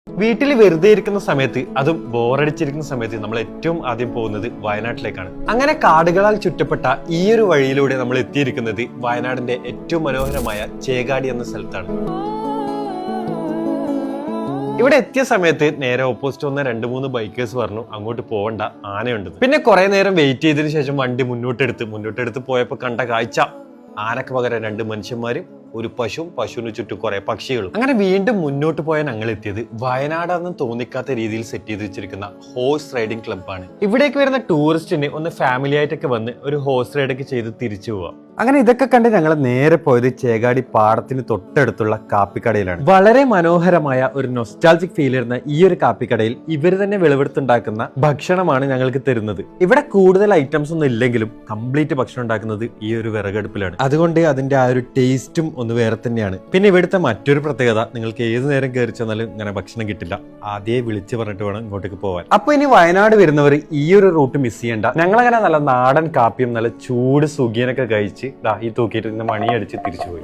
വീട്ടിൽ വെറുതെ ഇരിക്കുന്ന സമയത്ത്, അതും ബോറടിച്ചിരിക്കുന്ന സമയത്ത് നമ്മൾ ഏറ്റവും ആദ്യം പോകുന്നത് വയനാട്ടിലേക്കാണ്. അങ്ങനെ കാടുകളാൽ ചുറ്റപ്പെട്ട ഈ ഒരു വഴിയിലൂടെ നമ്മൾ എത്തിയിരിക്കുന്നത് വയനാടിന്റെ ഏറ്റവും മനോഹരമായ ചേകാടി എന്ന സ്ഥലത്താണ്. ഇവിടെ എത്തിയ സമയത്ത് നേരെ ഓപ്പോസിറ്റ് വന്ന 2-3 ബൈക്കേഴ്സ് പറഞ്ഞു അങ്ങോട്ട് പോകണ്ട, ആനയുണ്ട്. പിന്നെ കുറെ നേരം വെയിറ്റ് ചെയ്തതിനു ശേഷം വണ്ടി മുന്നോട്ടെടുത്ത് പോയപ്പോ കണ്ട കാഴ്ച, ആനക്ക് പകരം 2 മനുഷ്യന്മാരും ഒരു പശുവിന് ചുറ്റും കുറെ പക്ഷികളും. അങ്ങനെ വീണ്ടും മുന്നോട്ട് പോയാൽ ഞങ്ങൾ എത്തിയത് വയനാടാണെന്ന് തോന്നിക്കാത്ത രീതിയിൽ സെറ്റ് ചെയ്ത് വെച്ചിരിക്കുന്ന ഹോഴ്സ് റൈഡിംഗ് ക്ലബ്ബാണ്. ഇവിടേക്ക് വരുന്ന ടൂറിസ്റ്റിന് ഒന്ന് ഫാമിലി ആയിട്ടൊക്കെ വന്ന് ഒരു ഹോഴ്സ് റൈഡൊക്കെ ചെയ്ത് തിരിച്ചു പോവാം. അങ്ങനെ ഇതൊക്കെ കണ്ട് ഞങ്ങൾ നേരെ പോയത് ചേകാടി പാടത്തിന് തൊട്ടടുത്തുള്ള കാപ്പിക്കടയിലാണ്. വളരെ മനോഹരമായ ഒരു നൊസ്റ്റാൾജിക് ഫീൽ വരുന്ന ഈ ഒരു കാപ്പിക്കടയിൽ ഇവർ തന്നെ വിളവെടുത്തുണ്ടാക്കുന്ന ഭക്ഷണമാണ് ഞങ്ങൾക്ക് തരുന്നത്. ഇവിടെ കൂടുതൽ ഐറ്റംസ് ഒന്നും ഇല്ലെങ്കിലും കംപ്ലീറ്റ് ഭക്ഷണം ഉണ്ടാക്കുന്നത് ഈ ഒരു വിറകടുപ്പിലാണ്. അതുകൊണ്ട് അതിന്റെ ആ ഒരു ടേസ്റ്റും ഒന്ന് വേറെ തന്നെയാണ്. പിന്നെ ഇവിടുത്തെ മറ്റൊരു പ്രത്യേകത, നിങ്ങൾക്ക് ഏത് നേരം കയറി ചെന്നാലും ഇങ്ങനെ ഭക്ഷണം കിട്ടില്ല. ആദ്യം വിളിച്ച് പറഞ്ഞിട്ട് വേണം ഇങ്ങോട്ടേക്ക് പോവാൻ. അപ്പൊ ഇനി വയനാട് വരുന്നവർ ഈ ഒരു റൂട്ട് മിസ് ചെയ്യണ്ട. ഞങ്ങളങ്ങനെ നല്ല നാടൻ കാപ്പിയും നല്ല ചൂട് സുഖിയനൊക്കെ കഴിച്ച് ഈ തൂക്കിയിട്ട് മണിയടിച്ച് തിരിച്ചുപോയി.